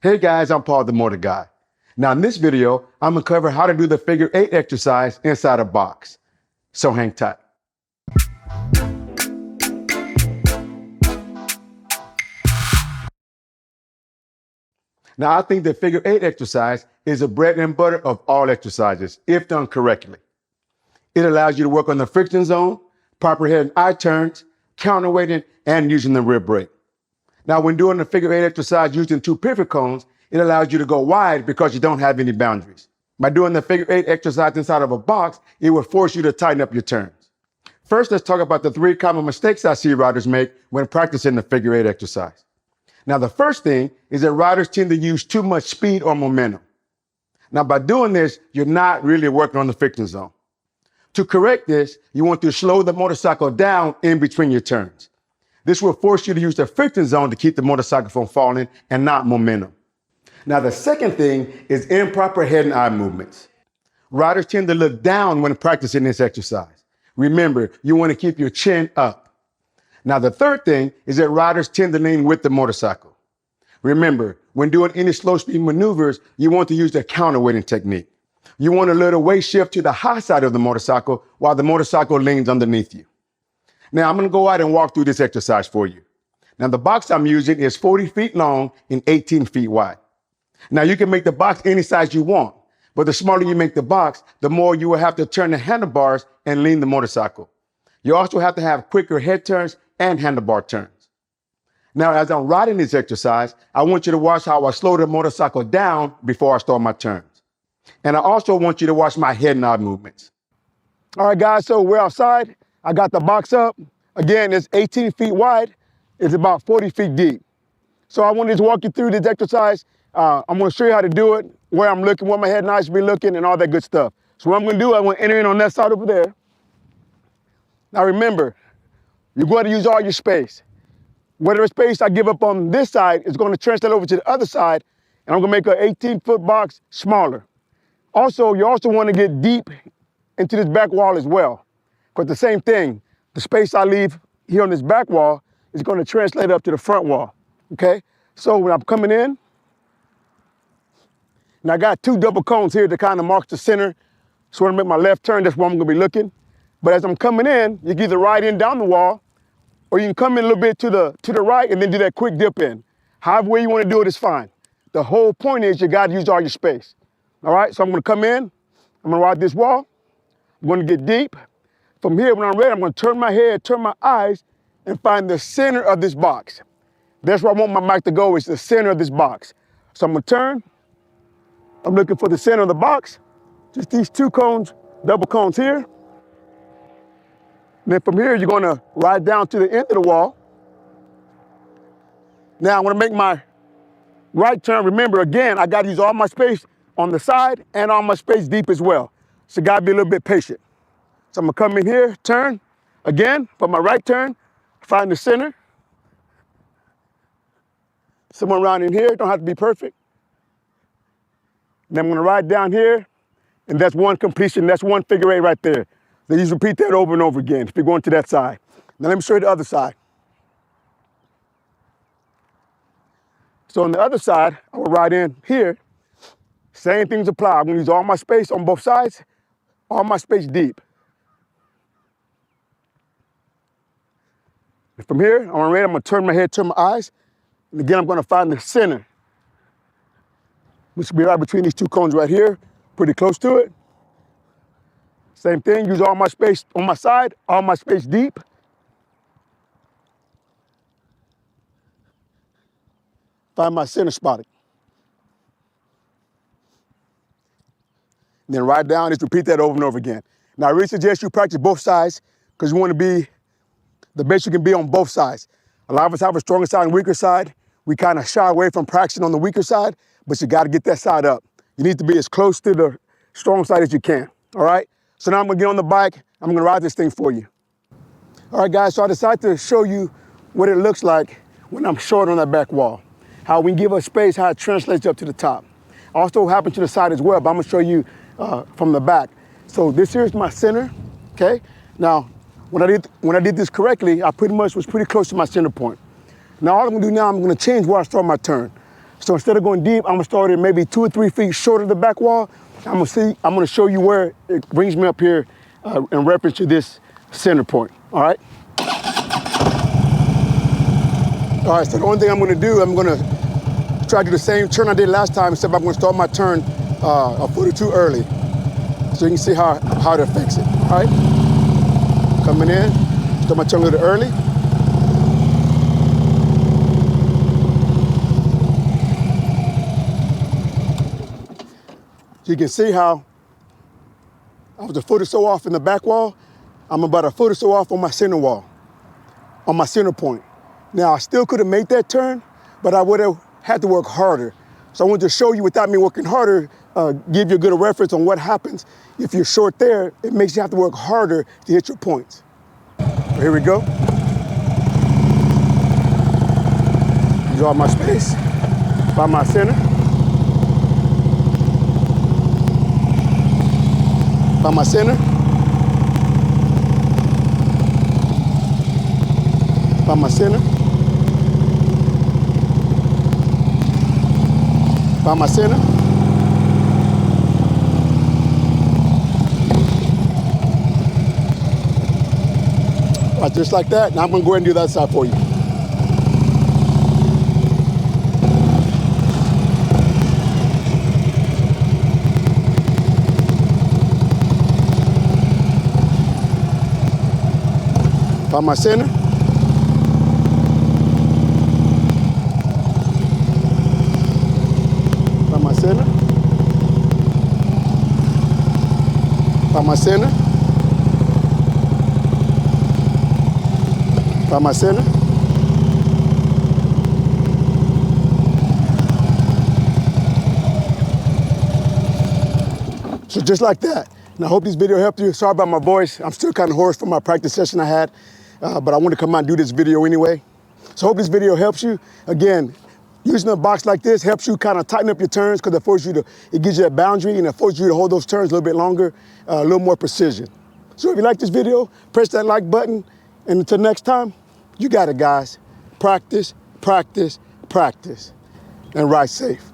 Hey guys, I'm Paul the Motor Guy. Now in this video, I'm gonna cover how to do the figure 8 exercise inside a box. So hang tight. Now I think the figure 8 exercise is the bread and butter of all exercises, if done correctly. It allows you to work on the friction zone, proper head and eye turns, counterweighting, and using the rear brake. Now, when doing the figure 8 exercise using 2 pivot cones, it allows you to go wide because you don't have any boundaries. By doing the figure 8 exercise inside of a box, it will force you to tighten up your turns. First, let's talk about the 3 common mistakes I see riders make when practicing the figure 8 exercise. Now, the first thing is that riders tend to use too much speed or momentum. Now, by doing this, you're not really working on the friction zone. To correct this, you want to slow the motorcycle down in between your turns. This will force you to use the friction zone to keep the motorcycle from falling and not momentum. Now, the second thing is improper head and eye movements. Riders tend to look down when practicing this exercise. Remember, you want to keep your chin up. Now, the third thing is that riders tend to lean with the motorcycle. Remember, when doing any slow speed maneuvers, you want to use the counterweighting technique. You want to let the weight shift to the high side of the motorcycle while the motorcycle leans underneath you. Now, I'm going to go out and walk through this exercise for you. Now, the box I'm using is 40 feet long and 18 feet wide. Now, you can make the box any size you want, but the smaller you make the box, the more you will have to turn the handlebars and lean the motorcycle. You also have to have quicker head turns and handlebar turns. Now, as I'm riding this exercise, I want you to watch how I slow the motorcycle down before I start my turns. And I also want you to watch my head and eye movements. All right, guys, so we're outside. I got the box up. Again, it's 18 feet wide. It's about 40 feet deep. So I want to just walk you through this exercise. I'm going to show you how to do it, where I'm looking, where my head and eyes should be looking, and all that good stuff. So what I'm going to do, I'm going to enter in on that side over there. Now remember, you're going to use all your space. Whatever space I give up on this side is going to translate over to the other side, and I'm going to make an 18-foot box smaller. Also, you also want to get deep into this back wall as well. But the same thing, the space I leave here on this back wall is going to translate up to the front wall, okay? So when I'm coming in, and I got 2 double cones here to kind of mark the center. So when I make my left turn, that's where I'm going to be looking. But as I'm coming in, you can either ride in down the wall, or you can come in a little bit to the right and then do that quick dip in. However way you want to do it is fine. The whole point is you got to use all your space. All right, so I'm going to come in, I'm going to ride this wall, I'm going to get deep. From here, when I'm ready, I'm going to turn my head, turn my eyes, and find the center of this box. That's where I want my mic to go, is the center of this box. So I'm going to turn. I'm looking for the center of the box. Just these 2 cones, double cones here. And then from here, you're going to ride down to the end of the wall. Now, I'm going to make my right turn. Remember, again, I got to use all my space on the side and all my space deep as well. So got to be a little bit patient. So I'm gonna come in here, turn, again, for my right turn, find the center. Somewhere around in here, don't have to be perfect. Then I'm gonna ride down here, and that's one completion, that's one figure 8 right there. Then you just repeat that over and over again if you're going to that side. Now let me show you the other side. So on the other side, I will ride in here, same things apply. I'm gonna use all my space on both sides, all my space deep. From here, I'm going to turn my head, turn my eyes, and again, I'm going to find the center, which will be right between these 2 cones right here, pretty close to it. Same thing, use all my space on my side, all my space deep. Find my center spot. Then ride down, just repeat that over and over again. Now, I really suggest you practice both sides because you want to be the best you can be on both sides. A lot of us have a stronger side and weaker side. We kind of shy away from practicing on the weaker side, but you got to get that side up. You need to be as close to the strong side as you can, all right? So now I'm gonna get on the bike. I'm gonna ride this thing for you. All right, guys, so I decided to show you what it looks like when I'm short on that back wall. How we give us space, how it translates up to the top. Also happens to the side as well, but I'm gonna show you from the back. So this here is my center, okay? Now, when I did this correctly, I pretty much was pretty close to my center point. Now all I'm gonna do now, I'm gonna change where I start my turn. So instead of going deep, I'm gonna start at maybe 2 or 3 feet short of the back wall. I'm gonna show you where it brings me up here in reference to this center point, all right? All right, so the only thing I'm gonna do, I'm gonna try to do the same turn I did last time, except I'm gonna start my turn a foot or two early. So you can see how it affects it, all right? Coming in, start my turn a little early. So you can see how I was a foot or so off in the back wall. I'm about a foot or so off on my center wall, on my center point. Now, I still could have made that turn, but I would have had to work harder. So I wanted to show you without me working harder, give you a good reference on what happens if you're short there. It makes you have to work harder to hit your points. So here we go. Draw my space, find my center. Find my center. Find my center. Find my center. All right, just like that. Now I'm gonna go ahead and do that side for you. Find my center. Find my center. Find my center. Find my center. So just like that. And I hope this video helped you. Sorry about my voice. I'm still kind of hoarse from my practice session I had, but I wanted to come out and do this video anyway. So I hope this video helps you. Again, using a box like this helps you kind of tighten up your turns because it gives you a boundary and it forces you to hold those turns a little bit longer, a little more precision. So if you like this video, press that like button. And until next time, you got it, guys. Practice, practice, practice, and ride safe.